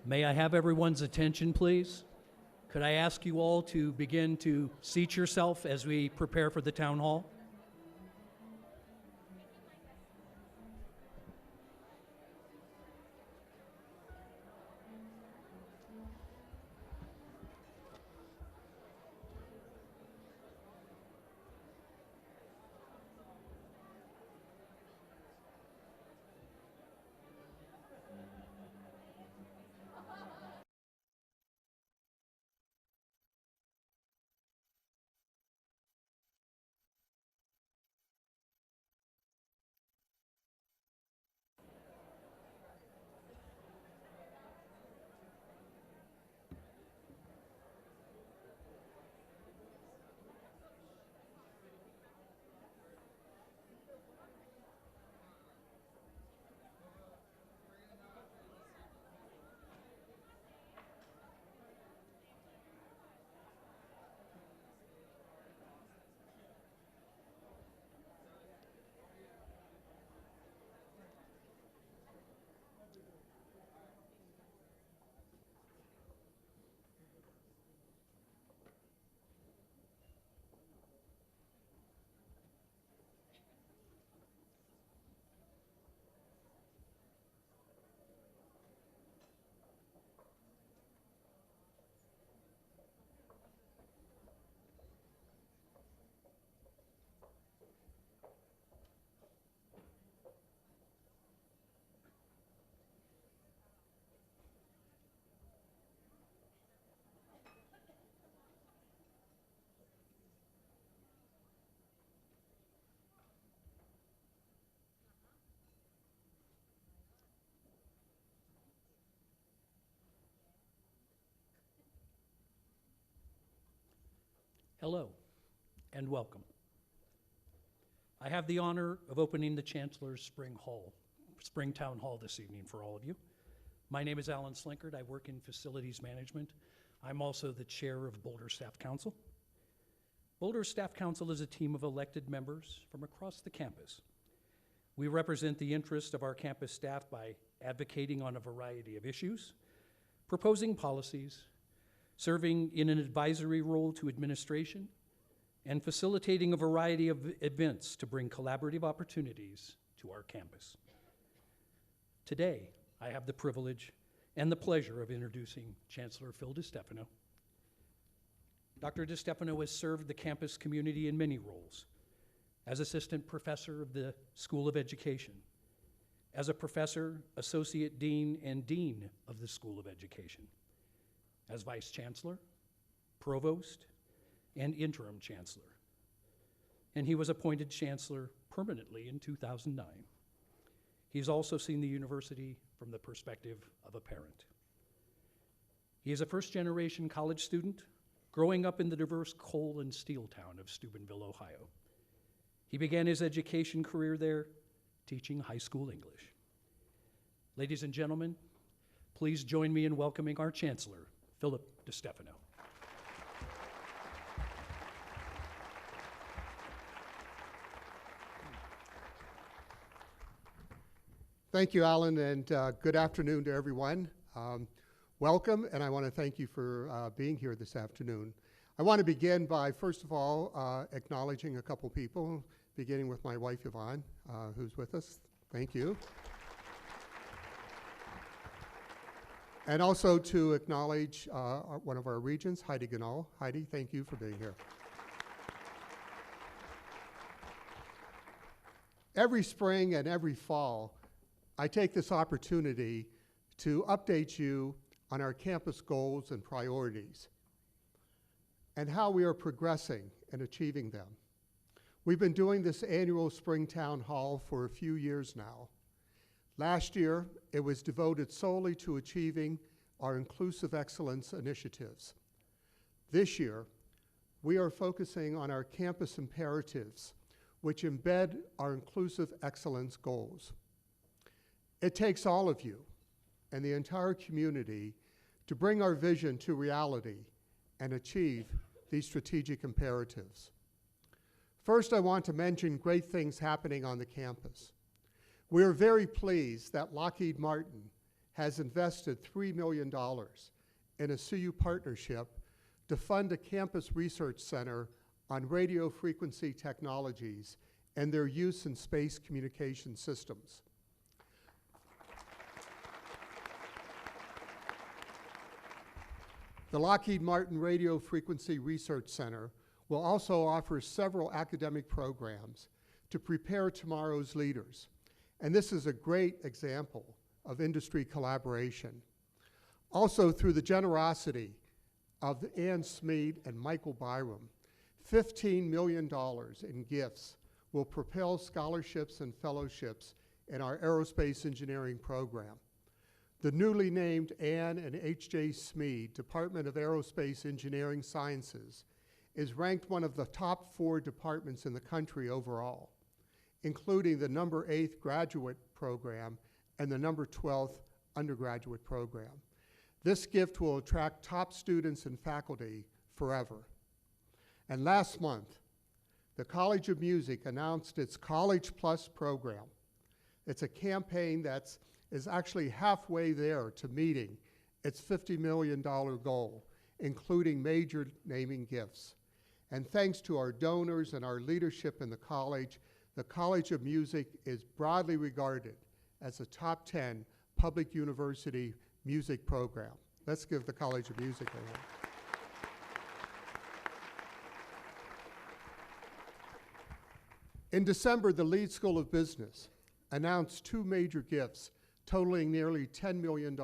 May I have everyone's attention, please? Could I ask you all to begin to seat yourself as we prepare for the town hall? Hello, and welcome. I have the honor of opening the Chancellor's Spring Town Hall this evening for all of you. My name is Alan Slinkard. I work in facilities management. I'm also the chair of Boulder Staff Council. Boulder Staff Council is a team of elected members from across the campus. We represent the interests of our campus staff by advocating on a variety of issues, proposing policies, serving in an advisory role to administration, and facilitating a variety of events to bring collaborative opportunities to our campus. Today, I have the privilege and the pleasure of introducing Chancellor Phil DiStefano. Dr. DiStefano has served the campus community in many roles: as assistant professor of the School of Education, as a professor, associate dean, and dean of the School of Education, as Vice Chancellor, Provost, and Interim Chancellor. And he was appointed Chancellor permanently in 2009. He's also seen the university from the perspective of a parent. He is a first-generation college student growing up in the diverse coal and steel town of Steubenville, Ohio. He began his education career there, teaching high school English. Ladies and gentlemen, please join me in welcoming our Chancellor, Philip DiStefano. Thank you, Alan, and good afternoon to everyone. Welcome, and I want to thank you for being here this afternoon. I want to begin by, first of all, acknowledging a couple people, beginning with my wife, Yvonne, who's with us. Thank you. And also to acknowledge one of our regents, Heidi Ganal. Heidi, thank you for being here. Every spring and every fall, I take this opportunity to update you on our campus goals and priorities and how we are progressing and achieving them. We've been doing this annual Spring Town Hall for a few years now. Last year, it was devoted solely to achieving our inclusive excellence initiatives. This year, we are focusing on our campus imperatives, which embed our inclusive excellence goals. It takes all of you and the entire community to bring our vision to reality and achieve these strategic imperatives. First, I want to mention great things happening on the campus. We are very pleased that Lockheed Martin has invested $3 million in a CU partnership to fund a campus research center on radio frequency technologies and their use in space communication systems. The Lockheed Martin Radio Frequency Research Center will also offer several academic programs to prepare tomorrow's leaders. And this is a great example of industry collaboration. Also, through the generosity of Ann Smead and Michael Byram, $15 million in gifts will propel scholarships and fellowships in our aerospace engineering program. The newly named Ann and H.J. Smead Department of Aerospace Engineering Sciences is ranked one of the top 4 departments in the country overall, including the number 8th graduate program and the number 12th undergraduate program. This gift will attract top students and faculty forever. And last month, the College of Music announced its College Plus program. It's a campaign that is actually halfway there to meeting its $50 million goal, including major naming gifts. And thanks to our donors and our leadership in the College of Music is broadly regarded as a top 10 public university music program. Let's give the College of Music a hand. In December, the Leeds School of Business announced 2 major gifts totaling nearly $10 million.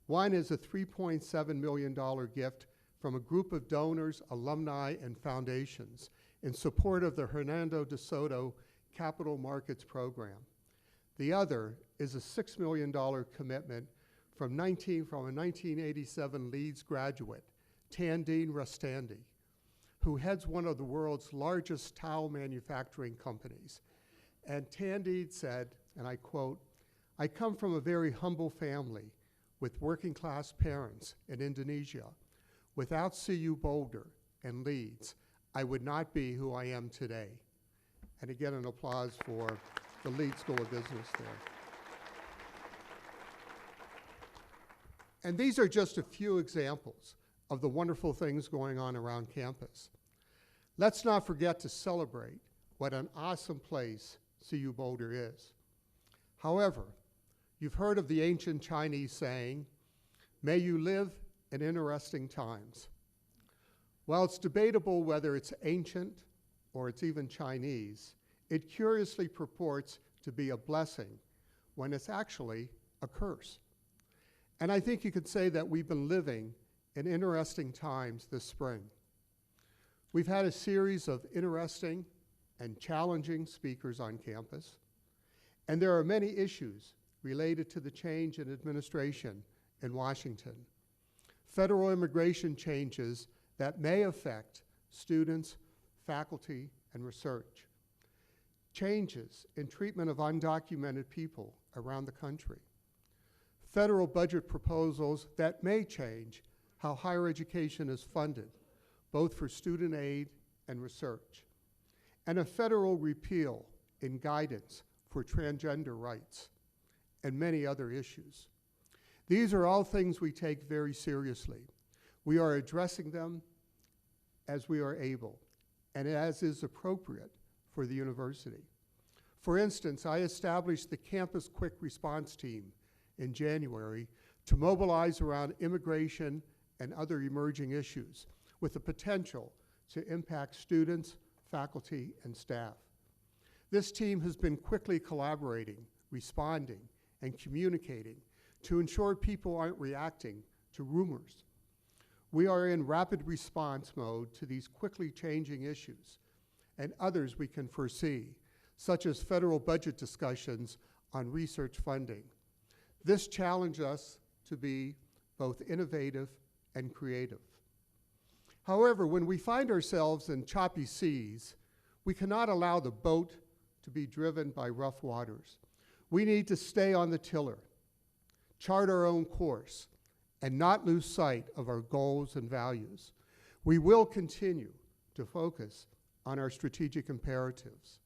One is a $3.7 million gift from a group of donors, alumni, and foundations in support of the Hernando de Soto Capital Markets Program. The other is a $6 million commitment from a 1987 Leeds graduate, Tandine Rustandi, who heads one of the world's largest towel manufacturing companies. And Tandine said, and I quote, "I come from a very humble family with working class parents in Indonesia. Without CU Boulder and Leeds, I would not be who I am today." And again, an applause for the Leeds School of Business there. And these are just a few examples of the wonderful things going on around campus. Let's not forget to celebrate what an awesome place CU Boulder is. However, you've heard of the ancient Chinese saying, "May you live in interesting times." While it's debatable whether it's ancient or it's even Chinese, it curiously purports to be a blessing when it's actually a curse. And I think you could say that we've been living in interesting times this spring. We've had a series of interesting and challenging speakers on campus, and there are many issues related to the change in administration in Washington. Federal immigration changes that may affect students, faculty, and research. Changes in treatment of undocumented people around the country. Federal budget proposals that may change how higher education is funded, both for student aid and research. And a federal repeal in guidance for transgender rights, and many other issues. These are all things we take very seriously. We are addressing them as we are able, and as is appropriate for the university. For instance, I established the Campus Quick Response Team in January to mobilize around immigration and other emerging issues with the potential to impact students, faculty, and staff. This team has been quickly collaborating, responding, and communicating to ensure people aren't reacting to rumors. We are in rapid response mode to these quickly changing issues and others we can foresee, such as federal budget discussions on research funding. This challenged us to be both innovative and creative. However, when we find ourselves in choppy seas, we cannot allow the boat to be driven by rough waters. We need to stay on the tiller, chart our own course, and not lose sight of our goals and values. We will continue to focus on our strategic imperatives.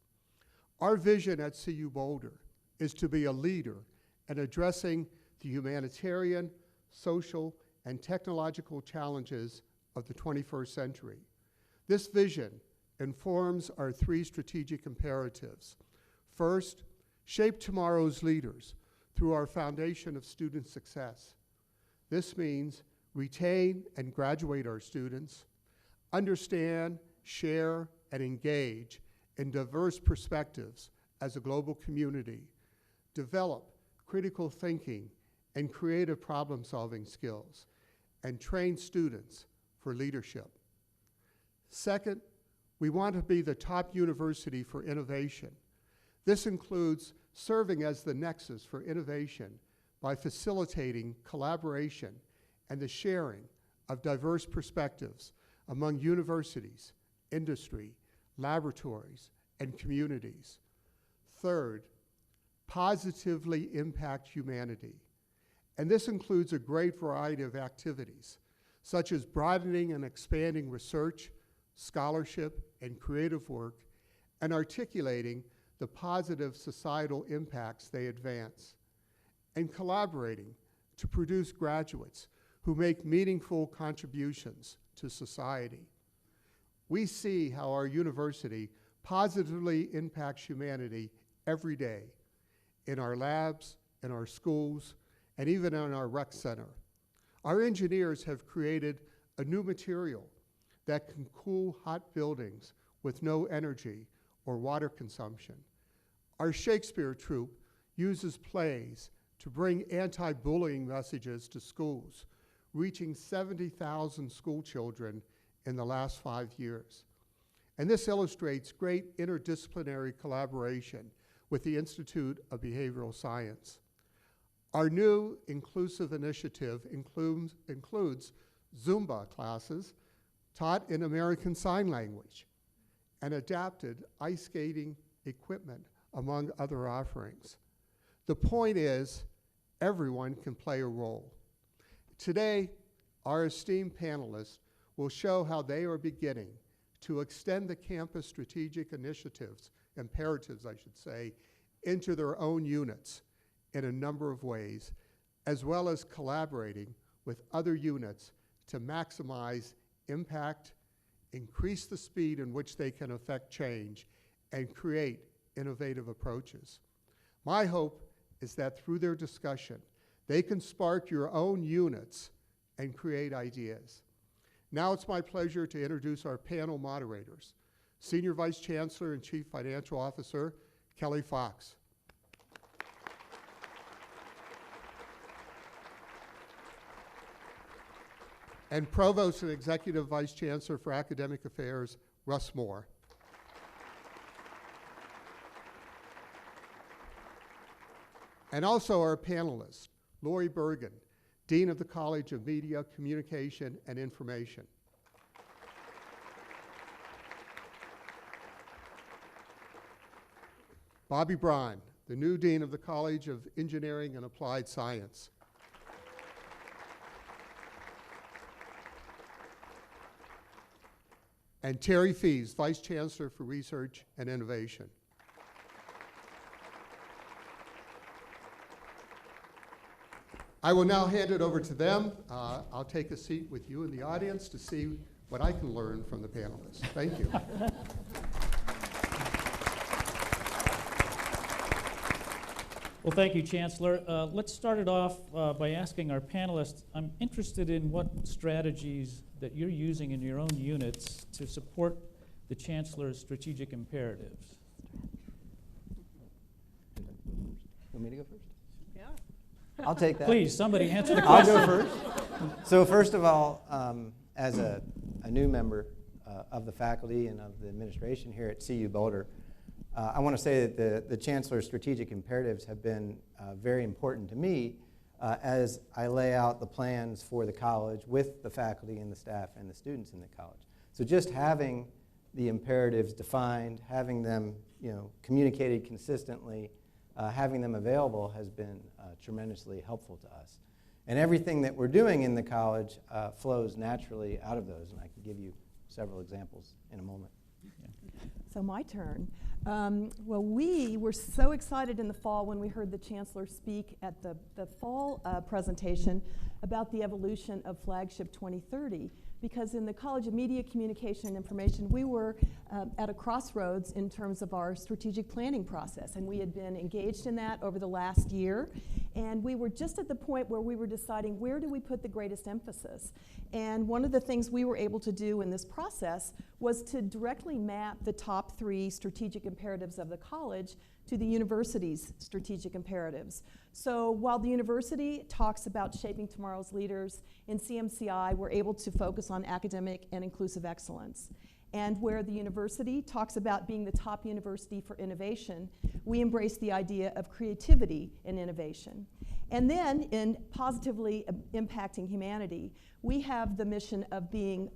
Our vision at CU Boulder is to be a leader in addressing the humanitarian, social, and technological challenges of the 21st century. This vision informs our 3 strategic imperatives. First, shape tomorrow's leaders through our foundation of student success. This means retain and graduate our students, understand, share, and engage in diverse perspectives as a global community, develop critical thinking and creative problem-solving skills, and train students for leadership. Second, we want to be the top university for innovation. This includes serving as the nexus for innovation by facilitating collaboration and the sharing of diverse perspectives among universities, industry, laboratories, and communities. Third, positively impact humanity. And this includes a great variety of activities, such as broadening and expanding research, scholarship, and creative work, and articulating the positive societal impacts they advance, and collaborating to produce graduates who make meaningful contributions to society. We see how our university positively impacts humanity every day in our labs, in our schools, and even in our rec center. Our engineers have created a new material that can cool hot buildings with no energy or water consumption. Our Shakespeare troupe uses plays to bring anti-bullying messages to schools, reaching 70,000 school children in the last 5 years. And this illustrates great interdisciplinary collaboration with the Institute of Behavioral Science. Our new inclusive initiative includes Zumba classes taught in American Sign Language and adapted ice skating equipment, among other offerings. The point is, everyone can play a role. Today, our esteemed panelists will show how they are beginning to extend the campus strategic imperatives, I should say, into their own units in a number of ways, as well as collaborating with other units to maximize impact, increase the speed in which they can affect change, and create innovative approaches. My hope is that through their discussion, they can spark your own units and create ideas. Now it's my pleasure to introduce our panel moderators, Senior Vice Chancellor and Chief Financial Officer, Kelly Fox. And Provost and Executive Vice Chancellor for Academic Affairs, Russ Moore. And also our panelists, Lori Bergen, Dean of the College of Media, Communication, and Information. Bobby Braun, the new Dean of the College of Engineering and Applied Science. And Terri Fiez, Vice Chancellor for Research and Innovation. I will now hand it over to them. I'll take a seat with you in the audience to see what I can learn from the panelists. Thank you. Well, thank you, Chancellor. Let's start it off by asking our panelists, I'm interested in what strategies that you're using in your own units to support the Chancellor's strategic imperatives. Want me to go first? Yeah. I'll take that. Please, somebody answer the I'll question. go first. So first of all, as a new member of the faculty and of the administration here at CU Boulder, I want to say that the Chancellor's strategic imperatives have been very important to me as I lay out the plans for the college with the faculty and the staff and the students in the college. So just having the imperatives defined, having them communicated consistently, having them available has been tremendously helpful to us. And everything that we're doing in the college flows naturally out of those, and I can give you several examples in a moment. So my turn. Well, we were so excited in the fall when we heard the Chancellor speak at the fall presentation about the evolution of Flagship 2030, because in the College of Media, Communication, and Information, we were at a crossroads in terms of our strategic planning process, and we had been engaged in that over the last year, and we were just at the point where we were deciding where do we put the greatest emphasis. And one of the things we were able to do in this process was to directly map the top 3 strategic imperatives of the college to the university's strategic imperatives. So while the university talks about shaping tomorrow's leaders, in CMCI we're able to focus on academic and inclusive excellence. And where the university talks about being the top university for innovation, we embrace the idea of creativity and innovation. And then in positively impacting humanity, we have the mission of being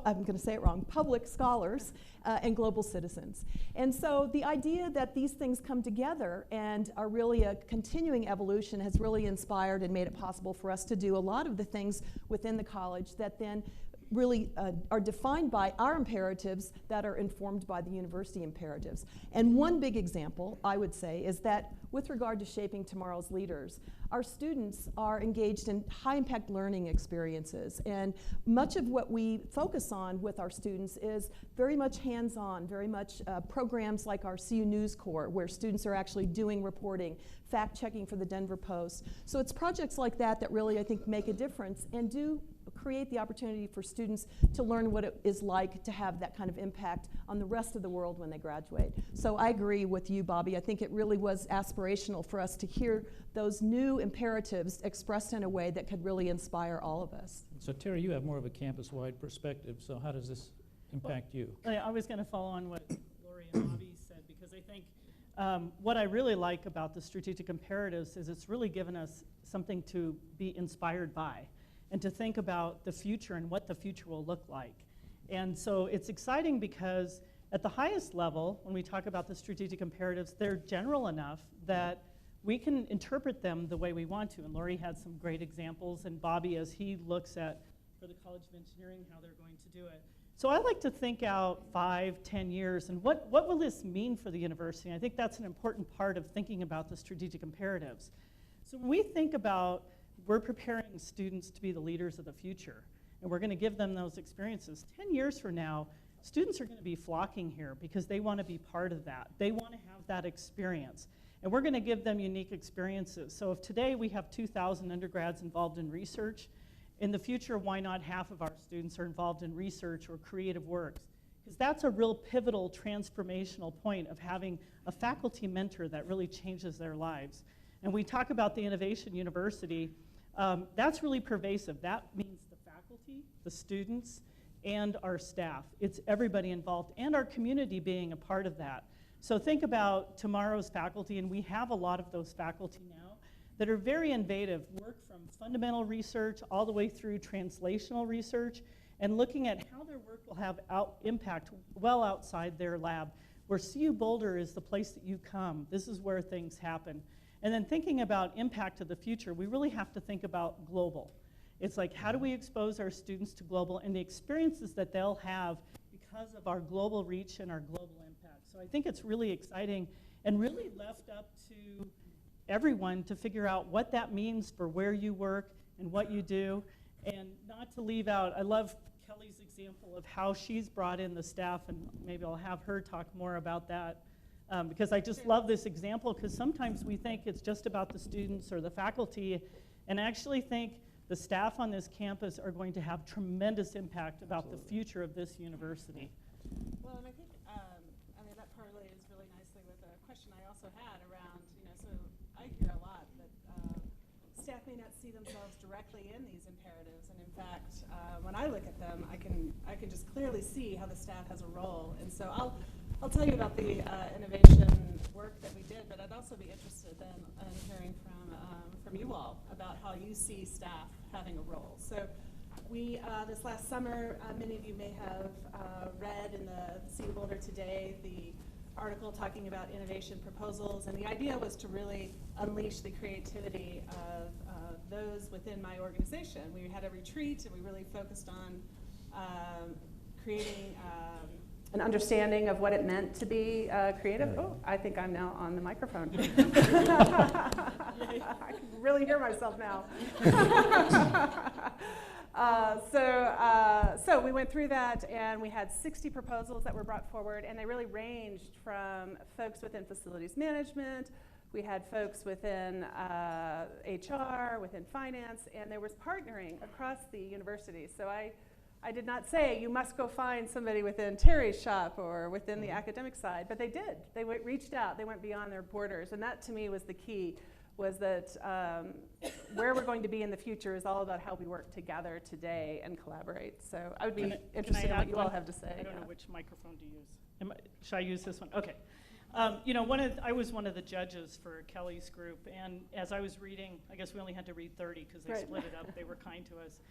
I'm going to say it wrong, public scholars and global citizens. And so the idea that these things come together and are really a continuing evolution has really inspired and made it possible for us to do a lot of the things within the college that then really are defined by our imperatives that are informed by the university imperatives. And one big example, I would say, is that with regard to shaping tomorrow's leaders, our students are engaged in high-impact learning experiences. And much of what we focus on with our students is very much hands-on, very much programs like our CU News Corps, where students are actually doing reporting, fact-checking for the Denver Post. So it's projects like that that really, I think, make a difference and do create the opportunity for students to learn what it is like to have that kind of impact on the rest of the world when they graduate. So I agree with you, Bobby. I think it really was aspirational for us to hear those new imperatives expressed in a way that could really inspire all of us. So Terri, you have more of a campus-wide perspective, so how does this impact you? I was going to follow on what Lori and Bobby said, because I think what I really like about the strategic imperatives is it's really given us something to be inspired by and to think about the future and what the future will look like. And so it's exciting because at the highest level, when we talk about the strategic imperatives, they're general enough that we can interpret them the way we want to. And Lori had some great examples, and Bobby, as he looks at, for the College of Engineering, how they're going to do it. So I like to think out 5, 10 years, and what will this mean for the university? And I think that's an important part of thinking about the strategic imperatives. So when we think about we're preparing students to be the leaders of the future, and we're going to give them those experiences. 10 years from now, students are going to be flocking here because they want to be part of that. They want to have that experience, and we're going to give them unique experiences. So if today we have 2,000 undergrads involved in research, in the future, why not half of our students are involved in research or creative works? Because that's a real pivotal transformational point of having a faculty mentor that really changes their lives. And we talk about the Innovation University. That's really pervasive. That means the faculty, the students, and our staff. It's everybody involved, and our community being a part of that. So think about tomorrow's faculty, and we have a lot of those faculty now that are very innovative, work from fundamental research all the way through translational research, and looking at how their work will have impact well outside their lab, where CU Boulder is the place that you come. This is where things happen. And then thinking about impact of the future, we really have to think about global. It's like, how do we expose our students to global and the experiences that they'll have because of our global reach and our global impact. So I think it's really exciting and really left up to everyone to figure out what that means for where you work and what you do. And not to leave out, I love Kelly's example of how she's brought in the staff, and maybe I'll have her talk more about that. Because I just love this example, because sometimes we think it's just about the students or the faculty, and I actually think the staff on this campus are going to have tremendous impact about the future of this university. Well, and I think, that parlays really nicely with a question I also had around, so I hear a lot that staff may not see themselves directly in these imperatives, and in fact, when I look at them, I can just clearly see how the staff has a role, and so I'll tell you about the innovation work that we did, but I'd also be interested then in hearing from you all about how you see staff having a role. So we, this last summer, many of you may have read in the CU Boulder Today the article talking about innovation proposals, and the idea was to really unleash the creativity of those within my organization. We had a retreat, and we really focused on creating an understanding of what it meant to be creative. Oh, I think I'm now on the microphone. I can really hear myself now. So we went through that, and we had 60 proposals that were brought forward, and they really ranged from folks within facilities management. We had folks within HR, within finance, and there was partnering across the university. So I did not say you must go find somebody within Terry's shop or within the academic side, but they did. They reached out. They went beyond their borders, and that to me was the key, was that where we're going to be in the future is all about how we work together today and collaborate. So I would be interested in what you all have to say. I don't know which microphone to use. Should I use this one? Okay. You know, I was one of the judges for Kelly's group, and as I was reading, I guess we only had to read 30 because they split it up. They were kind to us.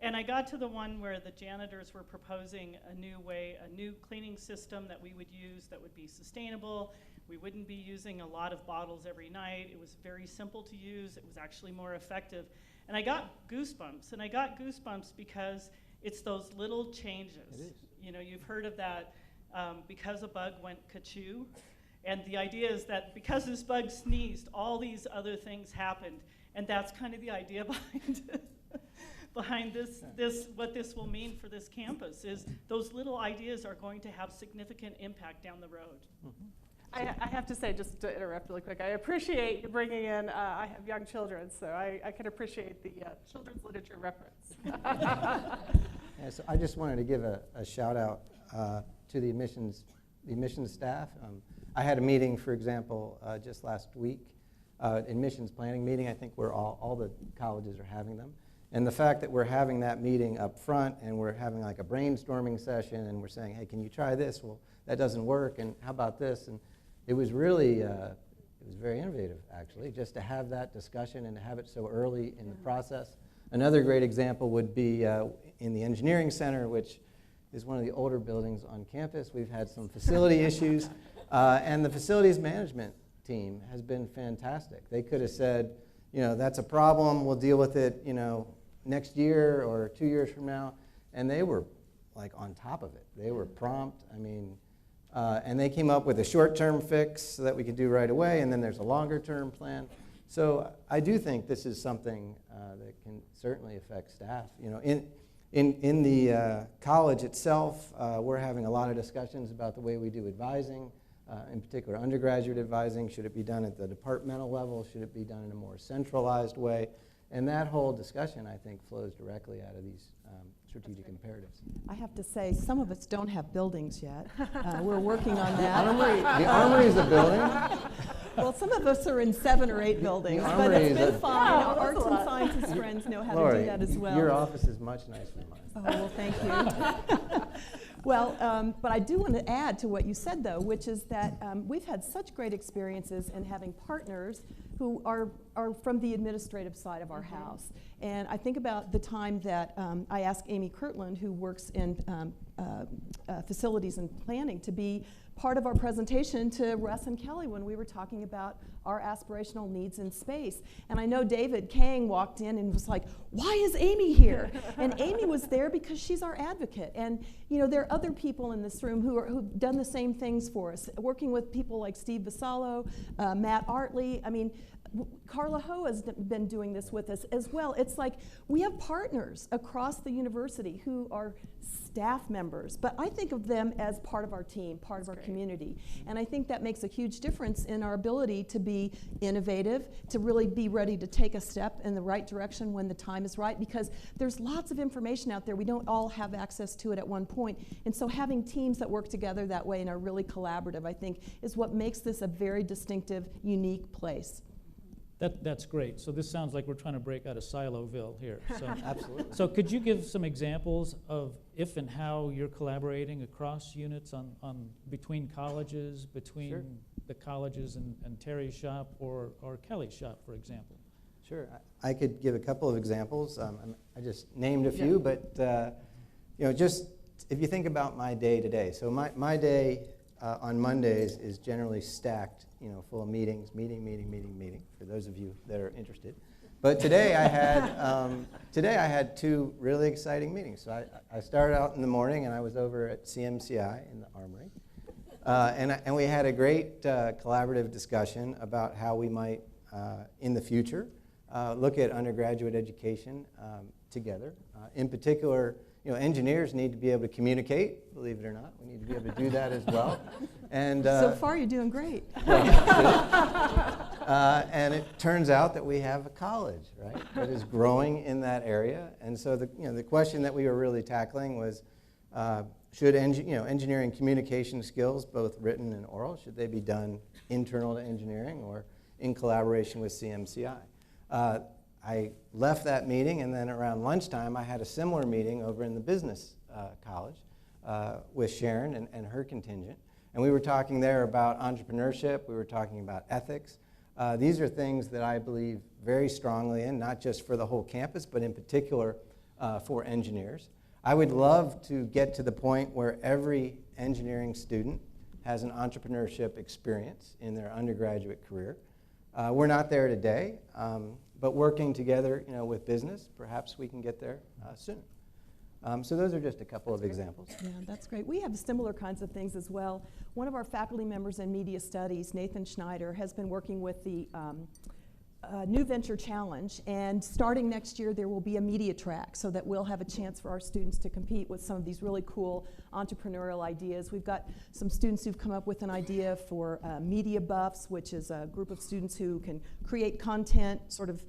And I got to the one where the janitors were proposing a new cleaning system that we would use that would be sustainable. We wouldn't be using a lot of bottles every night. It was very simple to use. It was actually more effective. And I got goosebumps. And I got goosebumps because it's those little changes. It is. You know, you've heard of that because a bug went ka-choo. And the idea is that because this bug sneezed, all these other things happened. And that's kind of the idea behind what this will mean for this campus, is those little ideas are going to have significant impact down the road. Mm-hmm. I have to say, just to interrupt really quick, I appreciate you bringing in, I have young children, so I can appreciate the children's literature reference. Yeah, so I just wanted to give a shout out to the admissions staff. I had a meeting, for example, just last week, admissions planning meeting. I think where all the colleges are having them. And the fact that we're having that meeting up front and we're having like a brainstorming session and we're saying, hey, can you try this? Well, that doesn't work, and how about this? And it was really, it was very innovative, actually, just to have that discussion and to have it so early in the process. Another great example would be in the engineering center, which is one of the older buildings on campus. We've had some facility issues, and the facilities management team has been fantastic. They could have said, you know, that's a problem, we'll deal with it, you know, next year or 2 years from now, and they were like on top of it. They were prompt. I mean, and they came up with a short-term fix so that we could do right away, and then there's a longer-term plan. So I do think this is something that can certainly affect staff. You know, in the college itself, we're having a lot of discussions about the way we do advising, in particular undergraduate advising. Should it be done at the departmental level? Should it be done in a more centralized way? And that whole discussion, I think, flows directly out of these strategic imperatives. I have to say, some of us don't have buildings yet. We're working on that. The Armory is a building. Well, some of us are in 7 or 8 buildings, but it's been fine. Our arts and sciences friends know how to do that as well. Your office is much nicer than mine. Oh, well, thank you. Well, but I do want to add to what you said, though, which is that we've had such great experiences in having partners who are from the administrative side of our house. And I think about the time that I asked Amy Kirtland, who works in facilities and planning, to be part of our presentation to Russ and Kelly when we were talking about our aspirational needs in space. And I know David Kang walked in and was like, why is Amy here? And Amy was there because she's our advocate. And you know, there are other people in this room who've done the same things for us, working with people like Steve Vassallo, Matt Artley. I mean, Carla Ho has been doing this with us as well. It's like we have partners across the university who are staff members, but I think of them as part of our team, part of our community. And I think that makes a huge difference in our ability to be innovative, to really be ready to take a step in the right direction when the time is right, because there's lots of information out there. We don't all have access to it at one point. And so having teams that work together that way and are really collaborative, I think, is what makes this a very distinctive, unique place. That's great. So this sounds like we're trying to break out of Siloville here. So, Absolutely. so could you give some examples of if and how you're collaborating across units on between colleges, between the colleges and Terry's shop or Kelly's shop, for example? Sure. I could give a couple of examples. I just named a few, but you know, just if you think about my day today. So my day on Mondays is generally stacked, you know, full of meetings, meeting, for those of you that are interested. But today I had two really exciting meetings. So I started out in the morning, and I was over at CMCI in the Armory. And we had a great collaborative discussion about how we might, in the future, look at undergraduate education together. In particular, engineers need to be able to communicate, believe it or not. We need to be able to do that as well. And So far, you're doing great. and it turns out that we have a college, right, that is growing in that area. And so the question that we were really tackling was, should engineering communication skills, both written and oral, should they be done internal to engineering or in collaboration with CMCI? I left that meeting, and then around lunchtime, I had a similar meeting over in the business college with Sharon and her contingent. And we were talking there about entrepreneurship. We were talking about ethics. These are things that I believe very strongly in, not just for the whole campus, but in particular for engineers. I would love to get to the point where every engineering student has an entrepreneurship experience in their undergraduate career. We're not there today, but working together with business, perhaps we can get there soon. So those are just a couple of examples. Yeah, that's great. We have similar kinds of things as well. One of our faculty members in media studies, Nathan Schneider, has been working with the New Venture Challenge, and starting next year there will be a media track so that we'll have a chance for our students to compete with some of these really cool entrepreneurial ideas. We've got some students who've come up with an idea for Media Buffs, which is a group of students who can create content sort of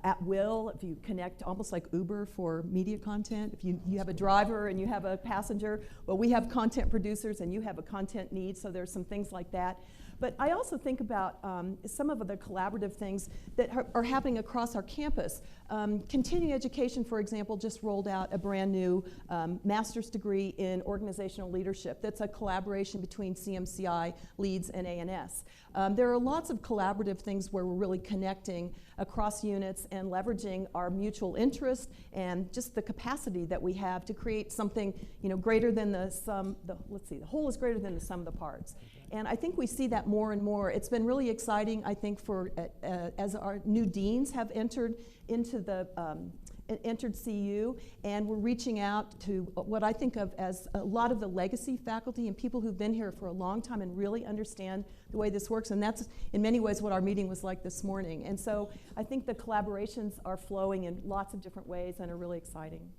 at will. If you connect, almost like Uber for media content. If you have a driver and you have a passenger, well, we have content producers and you have a content need, so there's some things like that. But I also think about some of the collaborative things that are happening across our campus. Continuing education, for example, just rolled out a brand new master's degree in organizational leadership. That's a collaboration between CMCI, Leeds, and A&S. There are lots of collaborative things where we're really connecting across units and leveraging our mutual interest and just the capacity that we have to create something greater than the sum. Let's see, the whole is greater than the sum of the parts. And I think we see that more and more. It's been really exciting, I think, for as our new deans have entered into the entered CU, and we're reaching out to what I think of as a lot of the legacy faculty and people who've been here for a long time and really understand the way this works. And that's in many ways what our meeting was like this morning. And so I think the collaborations are flowing in lots of different ways and are really exciting.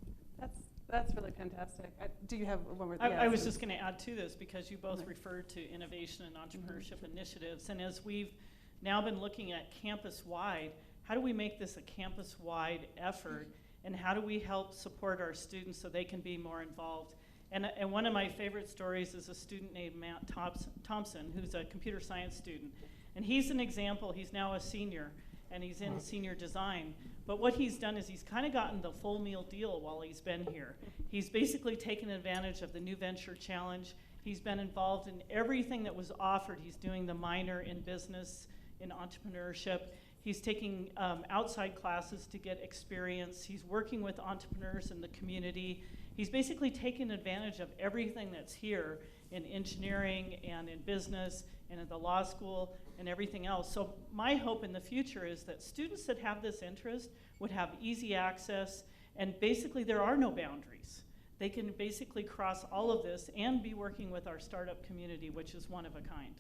That's really fantastic. Do you have one more? I was just going to add to this, because you both referred to innovation and entrepreneurship initiatives. And as we've now been looking at campus-wide, how do we make this a campus-wide effort? And how do we help support our students so they can be more involved? And one of my favorite stories is a student named Matt Thompson, who's a computer science student. And he's an example. He's now a senior, and he's in senior design. But what he's done is he's kind of gotten the full meal deal while he's been here. He's basically taken advantage of the New Venture Challenge. He's been involved in everything that was offered. He's doing the minor in business, in entrepreneurship. He's taking outside classes to get experience. He's working with entrepreneurs in the community. He's basically taken advantage of everything that's here in engineering and in business and in the law school and everything else. So my hope in the future is that students that have this interest would have easy access, and basically there are no boundaries. They can basically cross all of this and be working with our startup community, which is one of a kind.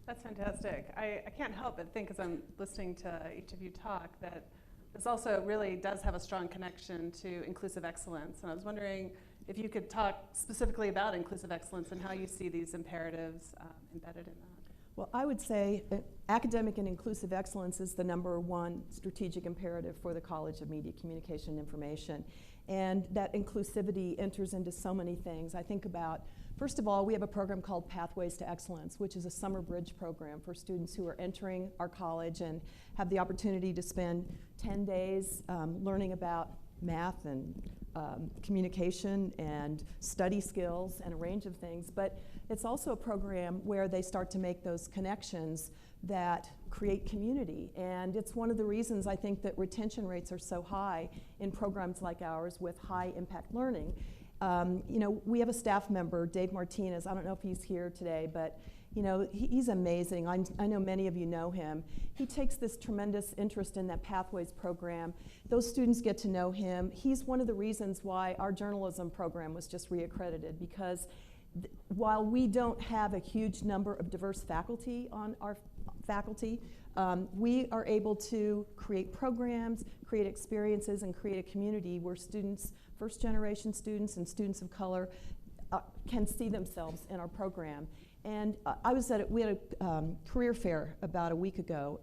That's fantastic. I can't help but think, as I'm listening to each of you talk, that this also really does have a strong connection to inclusive excellence. And I was wondering if you could talk specifically about inclusive excellence and how you see these imperatives embedded in that. Well, I would say academic and inclusive excellence is the #1 strategic imperative for the College of Media, Communication, and Information. And that inclusivity enters into so many things. I think about, first of all, we have a program called Pathways to Excellence, which is a summer bridge program for students who are entering our college and have the opportunity to spend 10 days learning about math and communication and study skills and a range of things. But it's also a program where they start to make those connections that create community. And it's one of the reasons I think that retention rates are so high in programs like ours with high impact learning. We have a staff member, Dave Martinez. I don't know if he's here today, but You know, he's amazing. I know many of you know him. He takes this tremendous interest in that Pathways program. Those students get to know him. He's one of the reasons why our journalism program was just reaccredited, because while we don't have a huge number of diverse faculty on our faculty, we are able to create programs, create experiences, and create a community where students, first-generation students and students of color, can see themselves in our program. And we had a career fair about a week ago.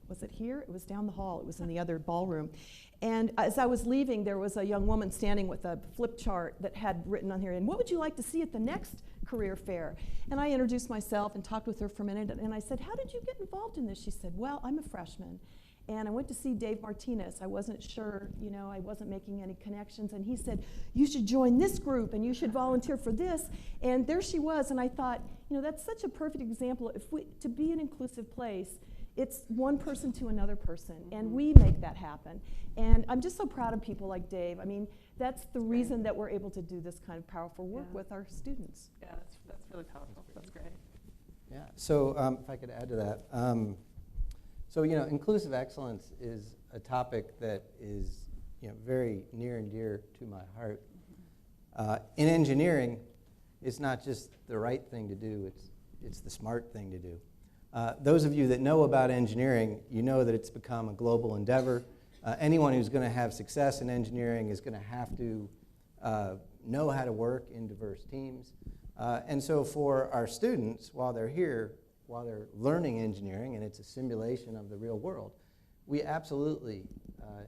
Was it here? It was down the hall. It was in the other ballroom. And as I was leaving, there was a young woman standing with a flip chart that had written on here, and what would you like to see at the next career fair? And I introduced myself and talked with her for a minute, and I said, how did you get involved in this? She said, well, I'm a freshman, and I went to see Dave Martinez. I wasn't sure, you know, I wasn't making any connections, and he said, you should join this group, and you should volunteer for this. And there she was, and I thought, you know, that's such a perfect example. To be an inclusive place, it's one person to another person, and we make that happen. And I'm just so proud of people like Dave. I mean, that's the reason that we're able to do this kind of powerful work with our students. Yeah, that's really powerful. That's great. Yeah, so if I could add to that. So, you know, inclusive excellence is a topic that is, you know, very near and dear to my heart. In engineering, it's not just the right thing to do, it's the smart thing to do. Those of you that know about engineering, you know that it's become a global endeavor. Anyone who's going to have success in engineering is going to have to know how to work in diverse teams. And so for our students, while they're here, while they're learning engineering, and it's a simulation of the real world, we absolutely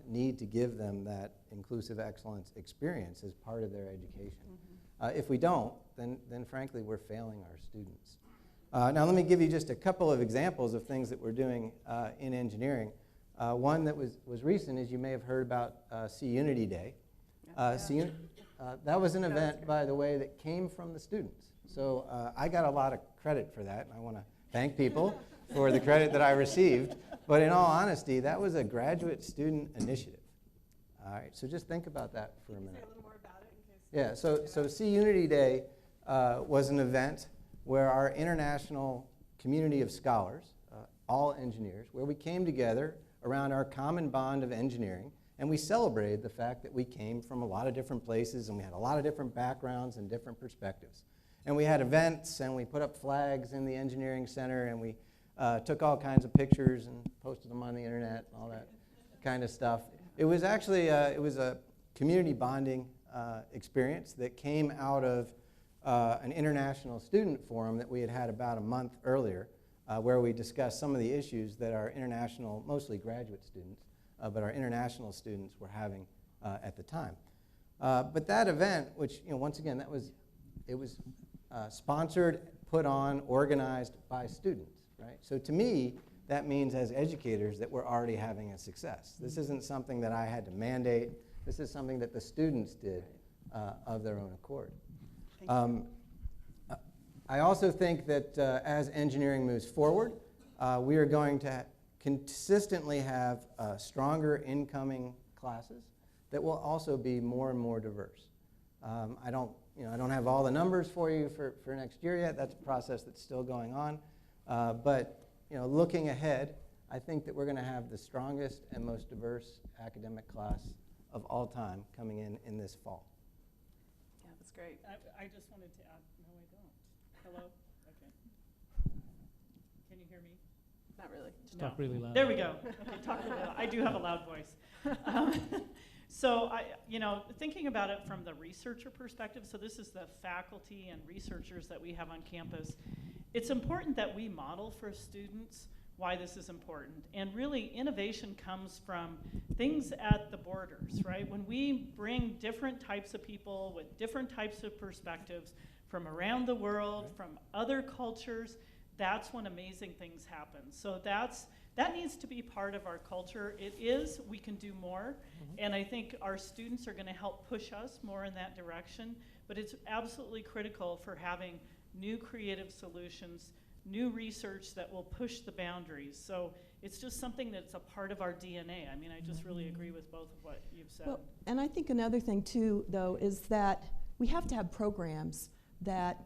need to give them that inclusive excellence experience as part of their education. If we don't, then frankly, we're failing our students. Now let me give you just a couple of examples of things that we're doing in engineering. One that was recent is you may have heard about CUnity Day. That was an event, by the way, that came from the students. So I got a lot of credit for that, and I want to thank people for the credit that I received. But in all honesty, that was a graduate student initiative. All right, so just think about that for a minute. Say a little more about it in case. Yeah, so CUnity Day was an event where our international community of scholars, all engineers, where we came together around our common bond of engineering, and we celebrated the fact that we came from a lot of different places, and we had a lot of different backgrounds and different perspectives. And we had events, and we put up flags in the engineering center, and we took all kinds of pictures and posted them on the internet and all that kind of stuff. It was actually it was a community bonding experience that came out of an international student forum that we had had about a month earlier, where we discussed some of the issues that our international, mostly graduate students, but our international students were having at the time. But that event, which, you know, once again, it was sponsored, put on, organized by students, right? So to me, that means as educators that we're already having a success. This isn't something that I had to mandate. This is something that the students did of their own accord. I also think that as engineering moves forward, we are going to consistently have stronger incoming classes that will also be more and more diverse. I don't have all the numbers for you for next year yet. That's a process that's still going on. But looking ahead, I think that we're going to have the strongest and most diverse academic class of all time coming in this fall. Yeah, that's great. I just wanted to add, no, I don't. Hello? Okay. Can you hear me? Not really. Just talk really loud. There we go. Okay, talk really loud. I do have a loud voice. So thinking about it from the researcher perspective, so this is the faculty and researchers that we have on campus, it's important that we model for students why this is important. And really, innovation comes from things at the borders, right? When we bring different types of people with different types of perspectives from around the world, from other cultures, that's when amazing things happen. So that needs to be part of our culture. It is, we can do more, and I think our students are going to help push us more in that direction, but it's absolutely critical for having new creative solutions, new research that will push the boundaries. So it's just something that's a part of our DNA. I mean, I just really agree with both of what you've said. Well, and I think another thing too, though, is that we have to have programs that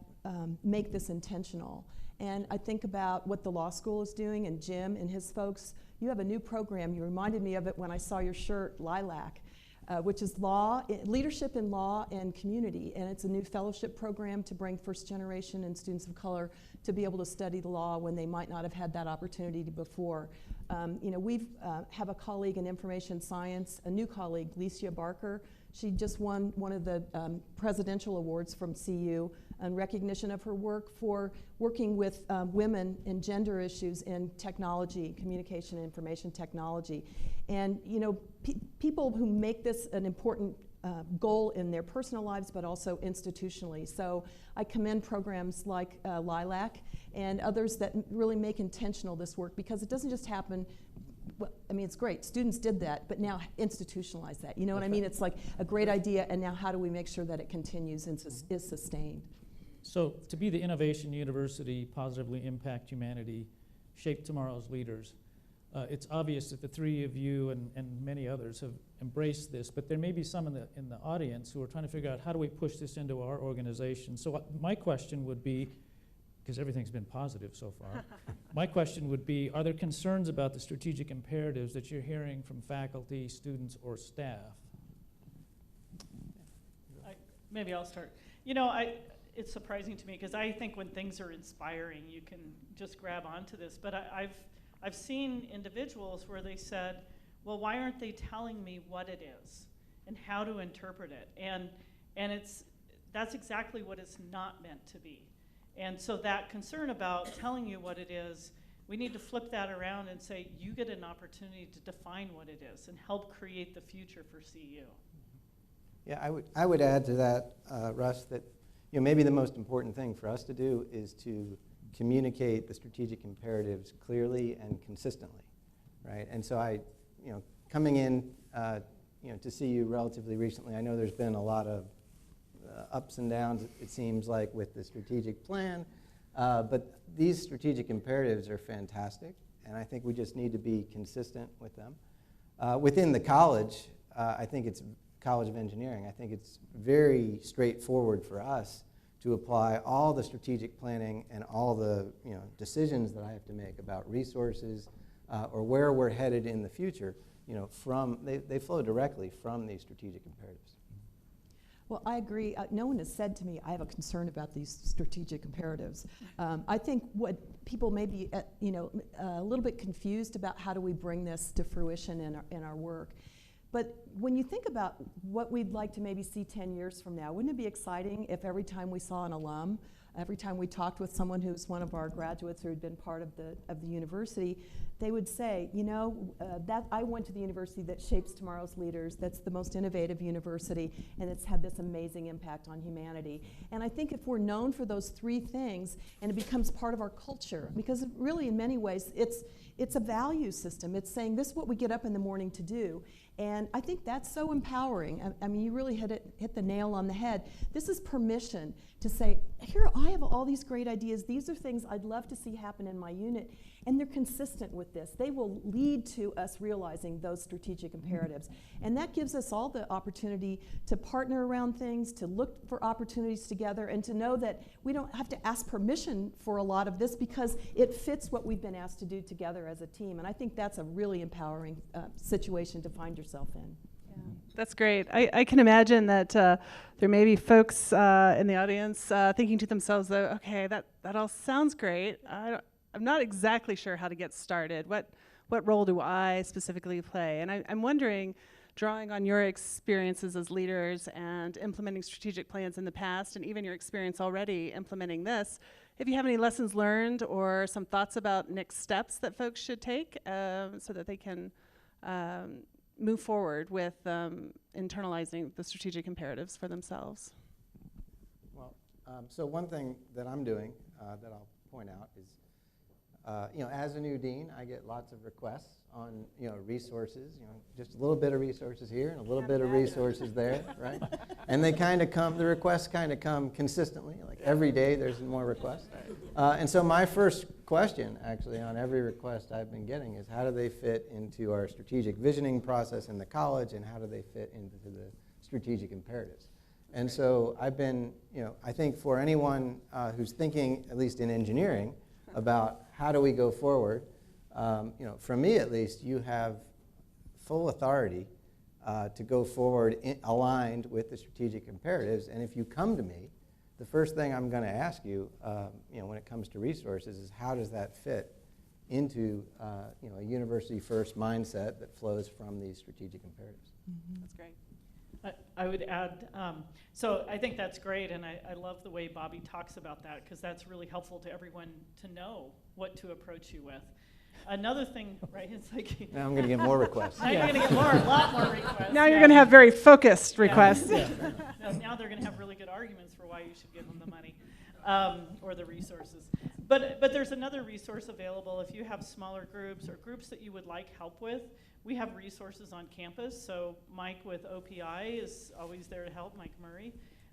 make this intentional. And I think about what the law school is doing, and Jim and his folks. You have a new program. You reminded me of it when I saw your shirt, Lilac, which is leadership in law and community. And it's a new fellowship program to bring first generation and students of color to be able to study the law when they might not have had that opportunity before. We have a colleague in information science, a new colleague, Licia Barker. She just won one of the presidential awards from CU in recognition of her work for working with women and gender issues in technology, communication and information technology. And people who make this an important goal in their personal lives, but also institutionally. So I commend programs like Lilac and others that really make intentional this work, because it doesn't just happen. Well, I mean, it's great. Students did that, but now institutionalize that. You know what I mean? It's like a great idea, and now how do we make sure that it continues and is sustained? So to be the innovation university, positively impact humanity, shape tomorrow's leaders, it's obvious that the three of you and many others have embraced this, but there may be some in the audience who are trying to figure out, how do we push this into our organization? So my question would be, because everything's been positive so far, my question would be, are there concerns about the strategic imperatives that you're hearing from faculty, students, or staff? Maybe I'll start. It's surprising to me, because I think when things are inspiring, you can just grab onto this. But I've seen individuals where they said, well, why aren't they telling me what it is and how to interpret it? And that's exactly what it's not meant to be. And so that concern about telling you what it is, we need to flip that around and say, you get an opportunity to define what it is and help create the future for CU. Yeah, I would add to that, Russ, that maybe the most important thing for us to do is to communicate the strategic imperatives clearly and consistently, right? And so coming in, to see you relatively recently, I know there's been a lot of ups and downs, it seems like, with the strategic plan, but these strategic imperatives are fantastic, and I think we just need to be consistent with them. Within the college, I think it's College of Engineering, I think it's very straightforward for us to apply all the strategic planning and all the decisions that I have to make about resources or where we're headed in the future, they flow directly from these strategic imperatives. Well, I agree. No one has said to me, I have a concern about these strategic imperatives. I think what people may be a little bit confused about, how do we bring this to fruition in our work. But when you think about what we'd like to maybe see 10 years from now, wouldn't it be exciting if every time we saw an alum, every time we talked with someone who's one of our graduates who had been part of the university, they would say, that I went to the university that shapes tomorrow's leaders, that's the most innovative university, and it's had this amazing impact on humanity. And I think if we're known for those three things, and it becomes part of our culture, because really in many ways it's a value system. It's saying this is what we get up in the morning to do. And I think that's so empowering. I mean, you really hit the nail on the head. This is permission to say, here, I have all these great ideas. These are things I'd love to see happen in my unit. And they're consistent with this. They will lead to us realizing those strategic imperatives. And that gives us all the opportunity to partner around things, to look for opportunities together, and to know that we don't have to ask permission for a lot of this, because it fits what we've been asked to do together as a team. And I think that's a really empowering situation to find yourself in. Yeah, that's great. I can imagine that there may be folks in the audience thinking to themselves, though, okay, that all sounds great. I'm not exactly sure how to get started. What role do I specifically play? And I'm wondering, drawing on your experiences as leaders and implementing strategic plans in the past, and even your experience already implementing this, if you have any lessons learned or some thoughts about next steps that folks should take so that they can move forward with internalizing the strategic imperatives for themselves. Well, so one thing that I'm doing that I'll point out is, as a new dean, I get lots of requests on, resources, just a little bit of resources here and a little bit of resources there, right? And they kind of come, the requests kind of come consistently, like every day there's more requests. And so my first question, actually, on every request I've been getting is, how do they fit into our strategic visioning process in the college, and how do they fit into the strategic imperatives? And so I've been, I think for anyone who's thinking, at least in engineering, about how do we go forward, from me at least, you have full authority to go forward aligned with the strategic imperatives. And if you come to me, the first thing I'm going to ask you, when it comes to resources, is how does that fit into a university-first mindset that flows from these strategic imperatives? That's great. I would add, so I think that's great, and I love the way Bobby talks about that, because that's really helpful to everyone to know what to approach you with. Another thing, right, it's like... Now I'm going to get more requests. Now you're going to get a lot more requests. Now you're going to have very focused requests. Now they're going to have really good arguments for why you should give them the money or the resources. But there's another resource available if you have smaller groups or groups that you would like help with. We have resources on campus. So Mike with OPI is always there to help, Mike Murray.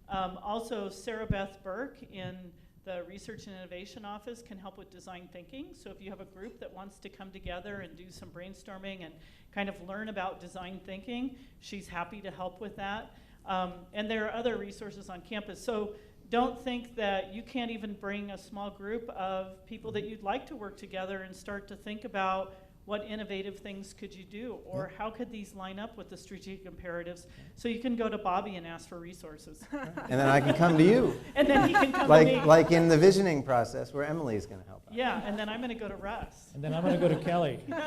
Also, Sarah Beth Burke in the Research and Innovation Office can help with design thinking. So if you have a group that wants to come together and do some brainstorming and kind of learn about design thinking, she's happy to help with that. And there are other resources on campus. So don't think that you can't even bring a small group of people that you'd like to work together and start to think about what innovative things could you do, or how could these line up with the strategic imperatives? So you can go to Bobby and ask for resources. And then I can come to you. And then he can come to me. Like in the visioning process where Emily's going to help out. Yeah, and then I'm going to go to Russ. And then I'm going to go to Kelly. There's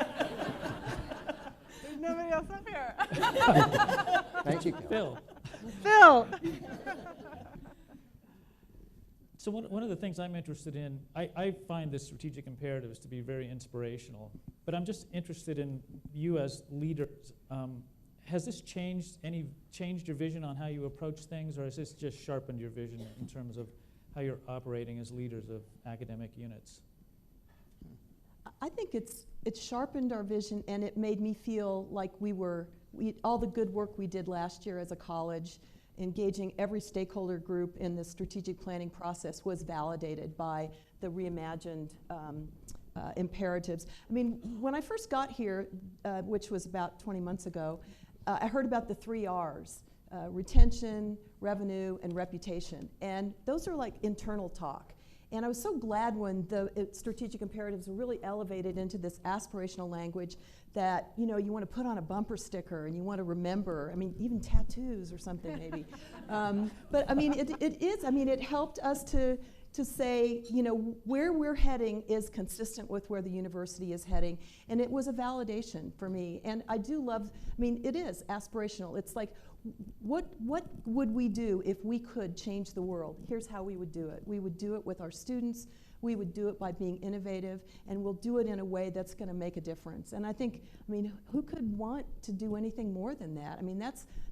nobody else up here. Thank you, Kelly. Phil. Phil. So one of the things I'm interested in, I find the strategic imperatives to be very inspirational, but I'm just interested in you as leaders. Has this changed your vision on how you approach things, or has this just sharpened your vision in terms of how you're operating as leaders of academic units? I think it's sharpened our vision, and it made me feel like all the good work we did last year as a college, engaging every stakeholder group in the strategic planning process, was validated by the reimagined imperatives. I mean, when I first got here, which was about 20 months ago, I heard about the 3 R's, retention, revenue, and reputation. And those are like internal talk. And I was so glad when the strategic imperatives were really elevated into this aspirational language that, you want to put on a bumper sticker and you want to remember, even tattoos or something maybe. But I mean, it helped us to say, where we're heading is consistent with where the university is heading. And it was a validation for me. And I do love, it is aspirational. It's like, what would we do if we could change the world? Here's how we would do it. We would do it with our students. We would do it by being innovative, and we'll do it in a way that's going to make a difference. And I think, who could want to do anything more than that?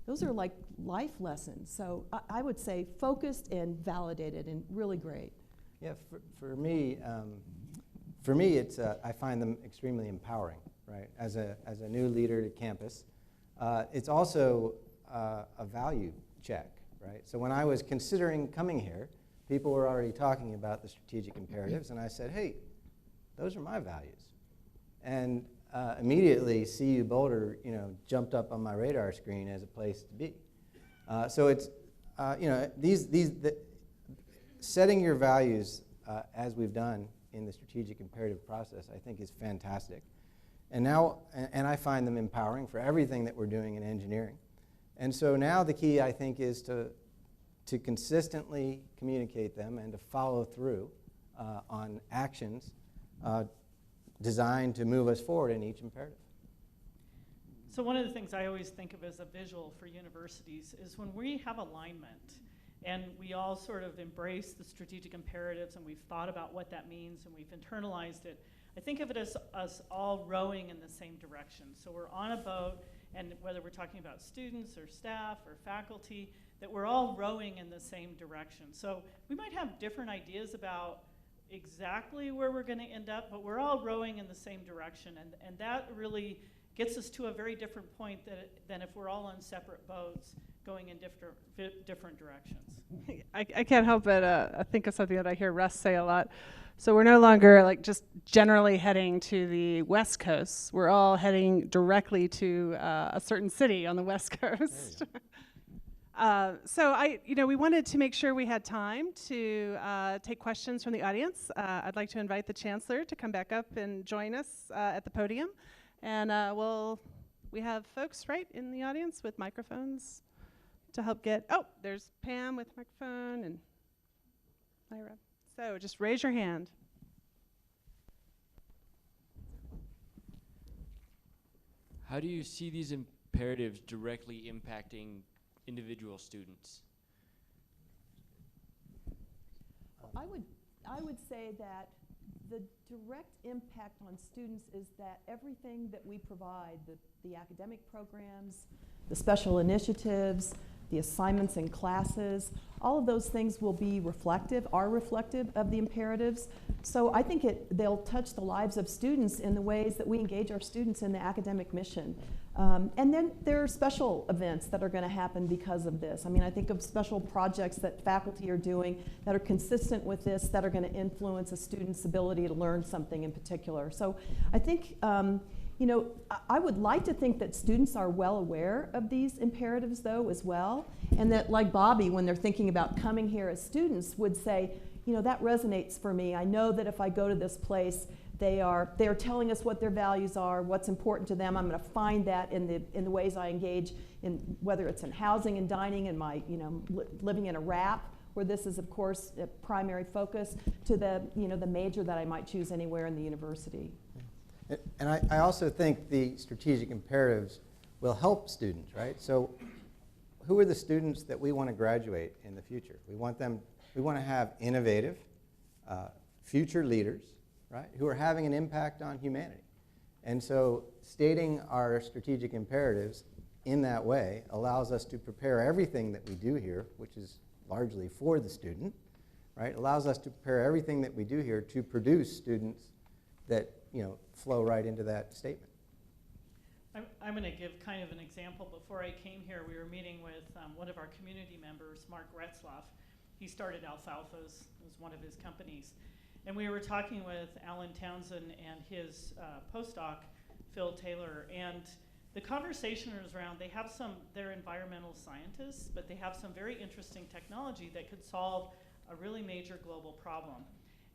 Those are like life lessons. So I would say focused and validated and really great. Yeah, for me, it's I find them extremely empowering, right? As a new leader to campus, it's also a value check, right? So when I was considering coming here, people were already talking about the strategic imperatives, and I said, hey, those are my values. And immediately, CU Boulder, jumped up on my radar screen as a place to be. So it's, setting your values as we've done in the strategic imperative process, I think is fantastic. And now, and I find them empowering for everything that we're doing in engineering. And so now the key, I think, is to consistently communicate them and to follow through on actions designed to move us forward in each imperative. So one of the things I always think of as a visual for universities is when we have alignment and we all sort of embrace the strategic imperatives and we've thought about what that means and we've internalized it, I think of it as us all rowing in the same direction. So we're on a boat, and whether we're talking about students or staff or faculty, that we're all rowing in the same direction. So we might have different ideas about exactly where we're going to end up, but we're all rowing in the same direction, and that really gets us to a very different point than if we're all on separate boats going in different directions. I can't help but think of something that I hear Russ say a lot. So we're no longer like just generally heading to the West Coast. We're all heading directly to a certain city on the West Coast. We wanted to make sure we had time to take questions from the audience. I'd like to invite the Chancellor to come back up and join us at the podium. And we have folks right in the audience with microphones to help there's Pam with microphone and Myra. So just raise your hand. How do you see these imperatives directly impacting individual students? I would say that the direct impact on students is that everything that we provide, the academic programs, the special initiatives, the assignments in classes, all of those things will be are reflective of the imperatives. So I think they'll touch the lives of students in the ways that we engage our students in the academic mission. And then there are special events that are going to happen because of this. I mean, I think of special projects that faculty are doing that are consistent with this, that are going to influence a student's ability to learn something in particular. So I think, I would like to think that students are well aware of these imperatives, though, as well, and that, like Bobby, when they're thinking about coming here as students, would say, that resonates for me. I know that if I go to this place, they are telling us what their values are, what's important to them. I'm going to find that in the ways I engage in, whether it's in housing and dining, and my living in a wrap, where this is of course a primary focus, to the the major that I might choose anywhere in the university. And I also think the strategic imperatives will help students, right? So who are the students that we want to graduate in the future? We want to have innovative, future leaders, right, who are having an impact on humanity. And so stating our strategic imperatives in that way allows us to prepare everything that we do here, which is largely for the student, right? Allows us to prepare everything that we do here to produce students that flow right into that statement. I'm going to give kind of an example. Before I came here, we were meeting with one of our community members, Mark Retzloff. He started Alfalfa as one of his companies. And we were talking with Alan Townsend and his postdoc, Phil Taylor, and the conversation was around, they're environmental scientists, but they have some very interesting technology that could solve a really major global problem.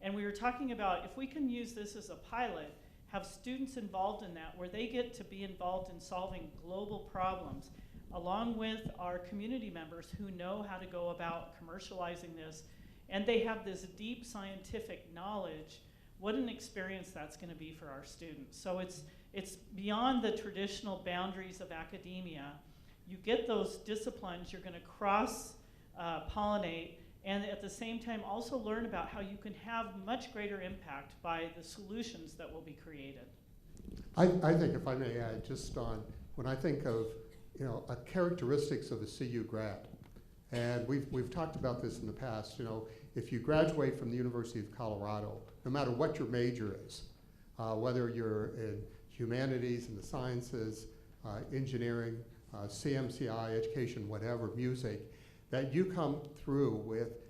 And we were talking about if we can use this as a pilot, have students involved in that, where they get to be involved in solving global problems, along with our community members who know how to go about commercializing this, and they have this deep scientific knowledge, what an experience that's going to be for our students. So it's beyond the traditional boundaries of academia. You get those disciplines, you're going to cross-pollinate, and at the same time also learn about how you can have much greater impact by the solutions that will be created. I think, if I may add, just on when I think of characteristics of a CU grad, and we've talked about this in the past. If you graduate from the University of Colorado, no matter what your major is, whether you're in humanities and the sciences, engineering, CMCI, education, whatever, music, that you come through with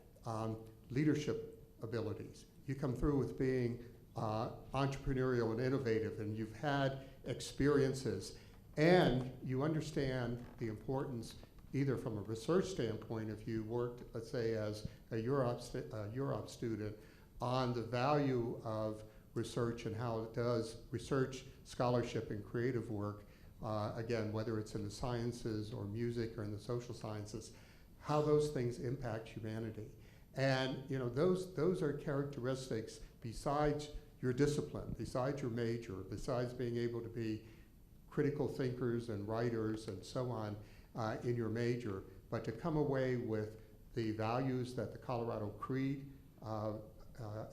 leadership abilities. You come through with being entrepreneurial and innovative, and you've had experiences, and you understand the importance, either from a research standpoint, if you worked, let's say, as a Europe student, on the value of research and how it does research, scholarship, and creative work, again, whether it's in the sciences or music or in the social sciences, how those things impact humanity. And those are characteristics besides your discipline, besides your major, besides being able to be critical thinkers and writers and so on in your major, but to come away with the values that the Colorado Creed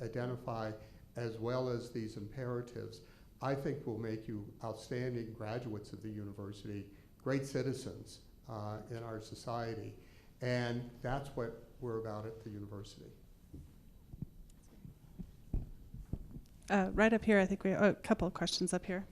identify, as well as these imperatives, I think will make you outstanding graduates of the university, great citizens in our society. And that's what we're about at the university. Right up here, I think we have a couple of questions up here.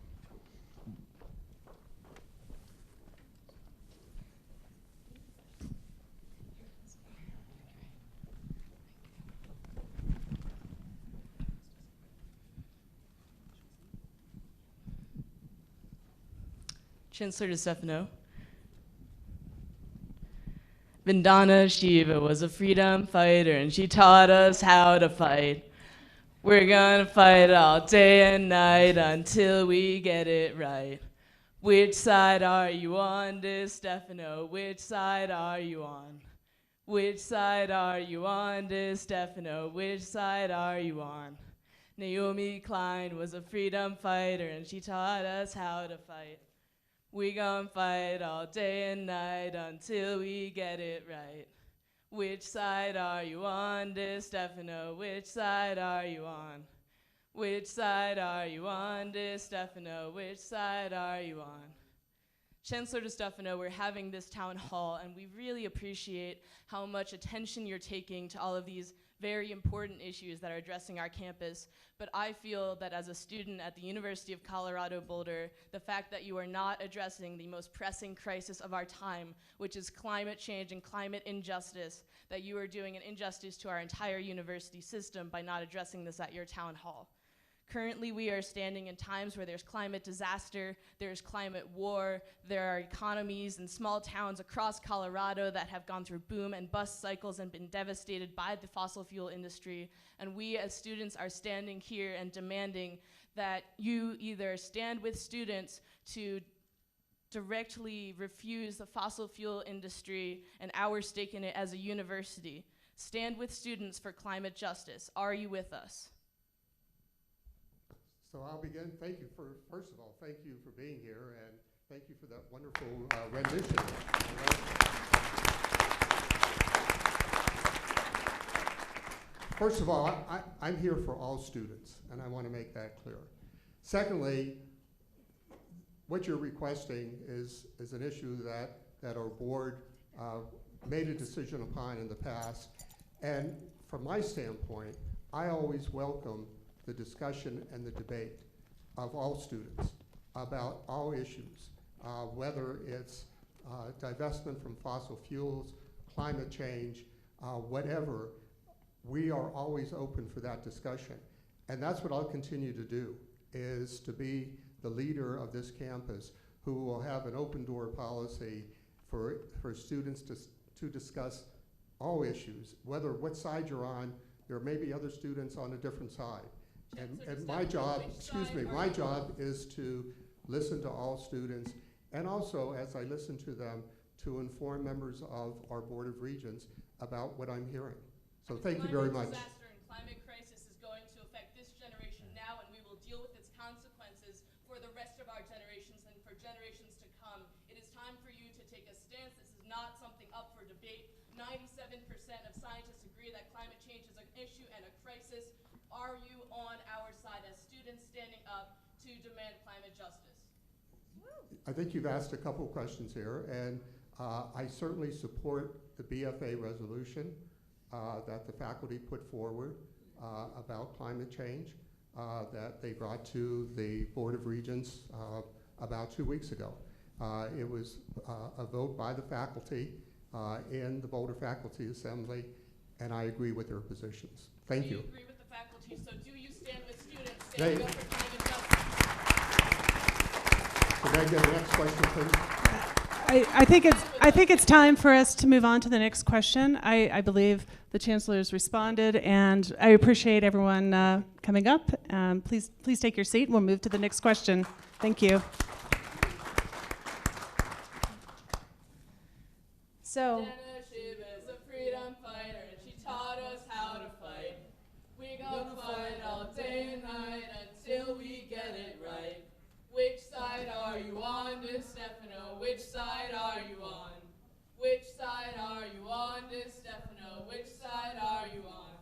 Chancellor DiStefano. Vandana Shiva was a freedom fighter, and she taught us how to fight. We're gonna fight all day and night until we get it right. Which side are you on, DiStefano? Which side are you on? Which side are you on, DiStefano? Which side are you on? Naomi Klein was a freedom fighter, and she taught us how to fight. We gon' fight all day and night until we get it right. Which side are you on, DiStefano? Which side are you on? Which side are you on, DiStefano? Which side are you on? Chancellor DiStefano, we're having this town hall, and we really appreciate how much attention you're taking to all of these very important issues that are addressing our campus. But I feel that as a student at the University of Colorado Boulder, the fact that you are not addressing the most pressing crisis of our time, which is climate change and climate injustice, that you are doing an injustice to our entire university system by not addressing this at your town hall. Currently, we are standing in times where there's climate disaster, there's climate war, there are economies and small towns across Colorado that have gone through boom and bust cycles and been devastated by the fossil fuel industry. And we as students are standing here and demanding that you either stand with students to directly refuse the fossil fuel industry and our stake in it as a university. Stand with students for climate justice. Are you with us? So I'll begin. Thank you first of all, thank you for being here, and thank you for that wonderful rendition. First of all, I'm here for all students, and I want to make that clear. Secondly, what you're requesting is an issue that our board made a decision upon in the past. And from my standpoint, I always welcome the discussion and the debate of all students about all issues, whether it's divestment from fossil fuels, climate change, whatever. We are always open for that discussion. And that's what I'll continue to do, is to be the leader of this campus who will have an open door policy for students to discuss all issues, whether what side you're on. There may be other students on a different side. And my job, my job is to listen to all students, and also, as I listen to them, to inform members of our Board of Regents about what I'm hearing. So thank you very much. Climate disaster and climate crisis is going to affect this generation now, and we will deal with its consequences for the rest of our generations and for generations to come. It is time for you to take a stance. This is not something up for debate. 97% of scientists agree that climate change is an issue and a crisis. Are you on our side as students standing up to demand climate justice? I think you've asked a couple questions here, and I certainly support the BFA resolution that the faculty put forward about climate change that they brought to the Board of Regents about 2 weeks ago. It was a vote by the faculty in the Boulder Faculty Assembly, and I agree with their positions. Thank you. Agree with the faculty, so do you stand with students standing up for climate justice? Can I get the next question, please? I think it's time for us to move on to the next question. I believe the chancellor's responded, and I appreciate everyone coming up. Please take your seat, and we'll move to the next question. Thank you. So. Shiva's a freedom fighter, and she taught us how to fight. We gonna fight all day and night until we get it right. Which side are you on, DiStefano? Which side are you on? Which side are you on, DiStefano? Which side are you on?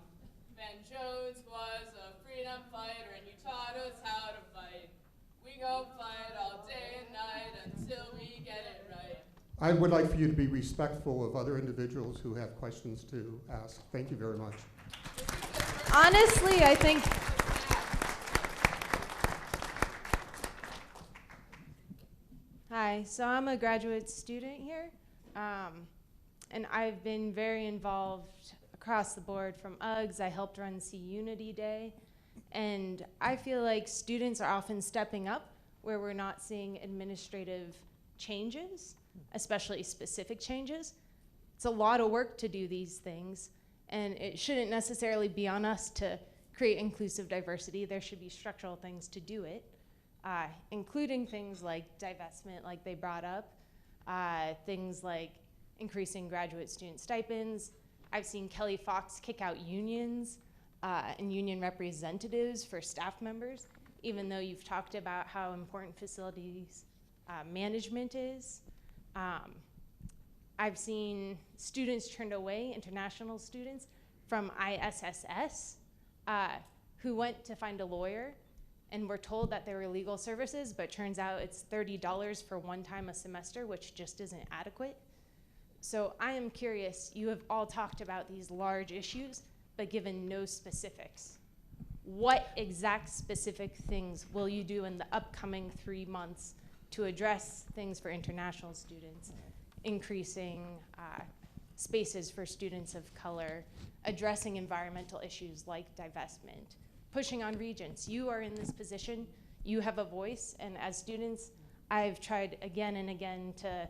Van Jones was a freedom fighter, and you taught us how to fight. We gon' fight all day and night until we get it right. I would like for you to be respectful of other individuals who have questions to ask. Thank you very much. Honestly, I think hi, so I'm a graduate student here, and I've been very involved across the board from UGS. I helped run C Unity Day, and I feel like students are often stepping up where we're not seeing administrative changes, especially specific changes. It's a lot of work to do these things, and it shouldn't necessarily be on us to create inclusive diversity. There should be structural things to do it, including things like divestment, like they brought up, things like increasing graduate student stipends. I've seen Kelly Fox kick out unions and union representatives for staff members, even though you've talked about how important facilities management is. I've seen students turned away, international students from ISSS, who went to find a lawyer and were told that there were legal services, but turns out it's $30 for one time a semester, which just isn't adequate. So I am curious, you have all talked about these large issues, but given no specifics. What exact specific things will you do in the upcoming 3 months to address things for international students, increasing spaces for students of color, addressing environmental issues like divestment, pushing on regents? You are in this position, you have a voice, and as students, I've tried again and again to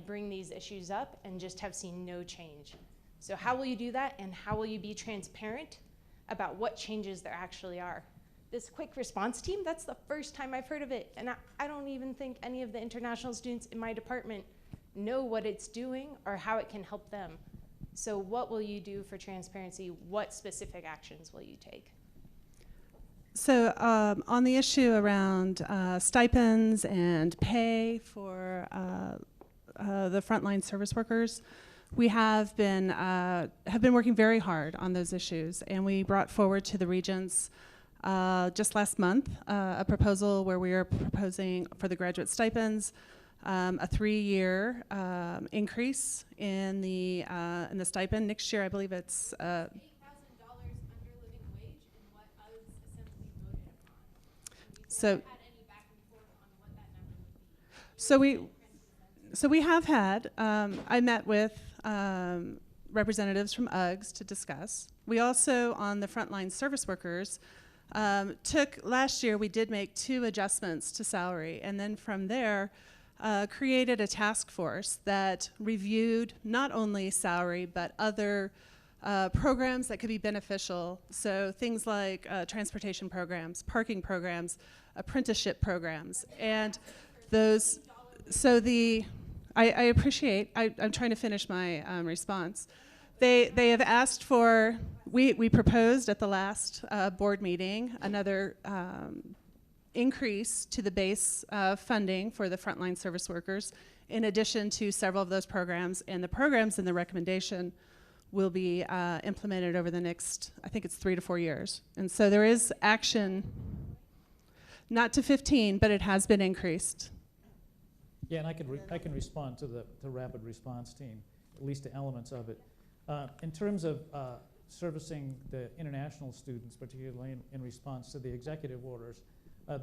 bring these issues up and just have seen no change. So how will you do that, and how will you be transparent about what changes there actually are? This quick response team, that's the first time I've heard of it, and I don't even think any of the international students in my department know what it's doing or how it can help them. So what will you do for transparency? What specific actions will you take? So on the issue around stipends and pay for the frontline service workers, we have been working very hard on those issues, and we brought forward to the regents just last month a proposal where we are proposing for the graduate stipends a 3-year increase in the stipend. Next year, I believe it's $8,000 under living wage and what UGS essentially voted upon. So. Had any back and forth on what that number would be. So we have had, I met with representatives from UGS to discuss. We also, on the frontline service workers, last year we did make 2 adjustments to salary, and then from there created a task force that reviewed not only salary but other programs that could be beneficial. So things like transportation programs, parking programs, apprenticeship programs, and those. So I appreciate, I'm trying to finish my response. They have asked for, we proposed at the last board meeting another increase to the base funding for the frontline service workers, in addition to several of those programs, and the programs in the recommendation will be implemented over the next, I think it's 3 to 4 years. And so there is action, not to 15, but it has been increased. Yeah, and I can respond to the rapid response team, at least to elements of it. In terms of servicing the international students, particularly in response to the executive orders,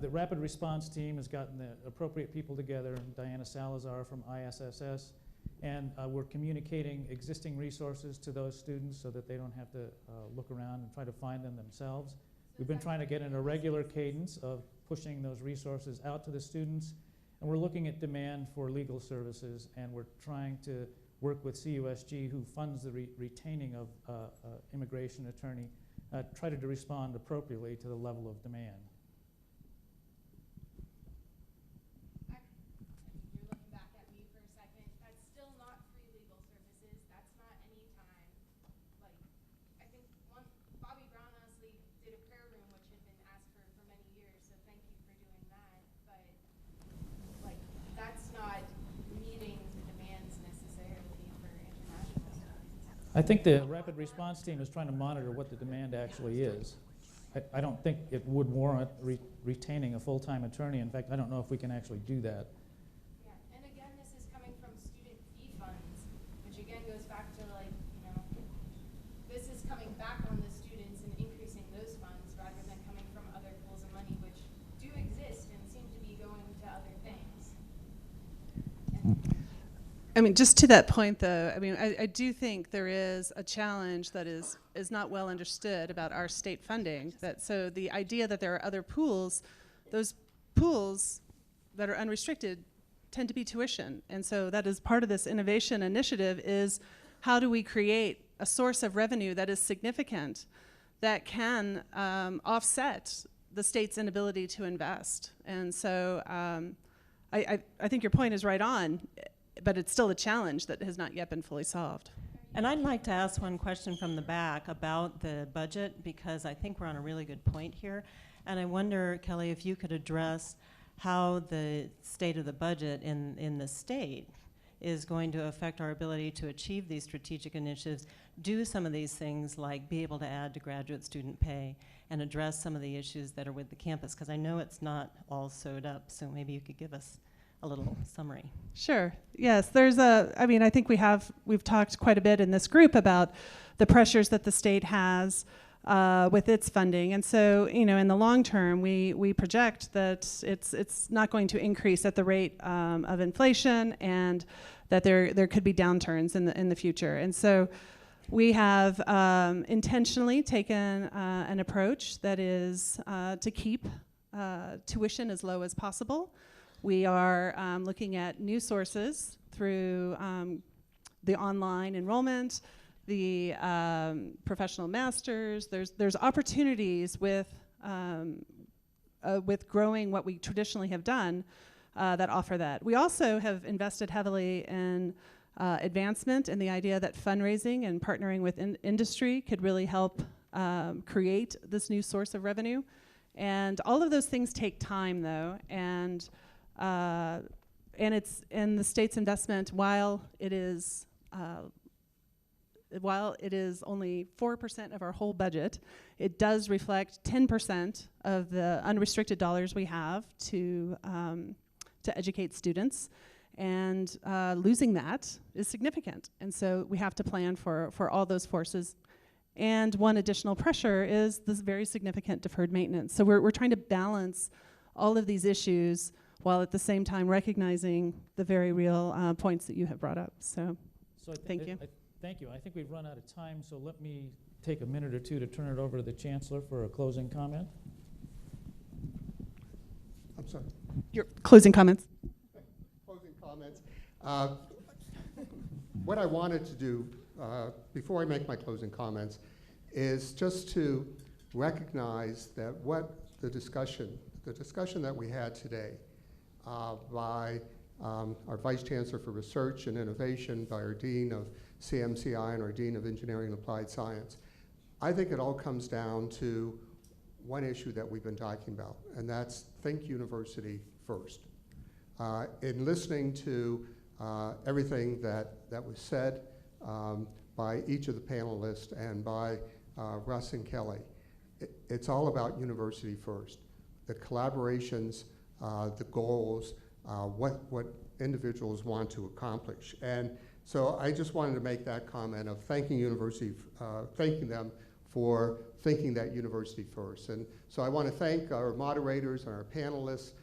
the rapid response team has gotten the appropriate people together, Diana Salazar from ISSS, and we're communicating existing resources to those students so that they don't have to look around and try to find them themselves. We've been trying to get in a regular cadence of pushing those resources out to the students. And we're looking at demand for legal services, and we're trying to work with CUSG, who funds the retaining of immigration attorney, try to respond appropriately to the level of demand. You're looking back at me for a second. That's still not free legal services. That's not any time. I think Bobby Braun honestly did a prayer room, which had been asked for many years, so thank you for doing that. But that's not meeting the demands necessarily for international students. I think the rapid response team is trying to monitor what the demand actually is. I don't think it would warrant retaining a full-time attorney. In fact, I don't know if we can actually do that. Yeah, and again, this is coming from student fee funds, which again goes back to this is coming back on the students and increasing those funds rather than coming from other pools of money, which do exist and seem to be going to other things. I mean, just to that point, though, I mean, I do think there is a challenge that is not well understood about our state funding. So the idea that there are other pools, those pools that are unrestricted tend to be tuition. And so that is part of this innovation initiative, is how do we create a source of revenue that is significant, that can offset the state's inability to invest? And so I think your point is right on, but it's still a challenge that has not yet been fully solved. And I'd like to ask one question from the back about the budget, because I think we're on a really good point here. And I wonder, Kelly, if you could address how the state of the budget in the state is going to affect our ability to achieve these strategic initiatives, do some of these things like be able to add to graduate student pay and address some of the issues that are with the campus, because I know it's not all sewed up, so maybe you could give us a little summary. Sure. Yes, I think we've talked quite a bit in this group about the pressures that the state has with its funding. And so, in the long term, we project that it's not going to increase at the rate of inflation, and that there could be downturns in the future. And so we have intentionally taken an approach that is to keep tuition as low as possible. We are looking at new sources through the online enrollment, the professional masters. There's opportunities with growing what we traditionally have done that offer that. We also have invested heavily in advancement and the idea that fundraising and partnering with industry could really help create this new source of revenue. And all of those things take time, though, and it's in the state's investment, while it is only 4% of our whole budget, it does reflect 10% of the unrestricted dollars we have to educate students, and losing that is significant. And so we have to plan for all those forces. And one additional pressure is this very significant deferred maintenance. So we're trying to balance all of these issues while at the same time recognizing the very real points that you have brought up. So thank you. Thank you. I think we've run out of time, so let me take a minute or two to turn it over to the Chancellor for a closing comment. I'm sorry. Your closing comments. Closing comments. What I wanted to do before I make my closing comments is just to recognize that what the discussion that we had today by our Vice Chancellor for Research and Innovation, by our Dean of CMCI and our Dean of Engineering and Applied Science, I think it all comes down to one issue that we've been talking about, and that's think university first. In listening to everything that was said by each of the panelists and by Russ and Kelly, it's all about university first. The collaborations, the goals, what individuals want to accomplish. And so I just wanted to make that comment of thanking them for thinking that university first. And so I want to thank our moderators and our panelists.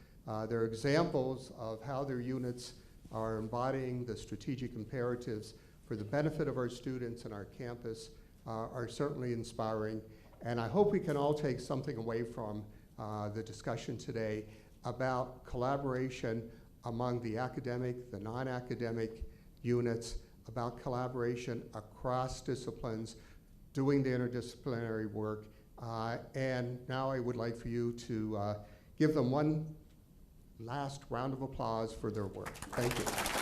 They're examples of how their units are embodying the strategic imperatives for the benefit of our students and our campus, are certainly inspiring. And I hope we can all take something away from the discussion today about collaboration among the academic, the non-academic units, about collaboration across disciplines, doing the interdisciplinary work. And now I would like for you to give them one last round of applause for their work. Thank you.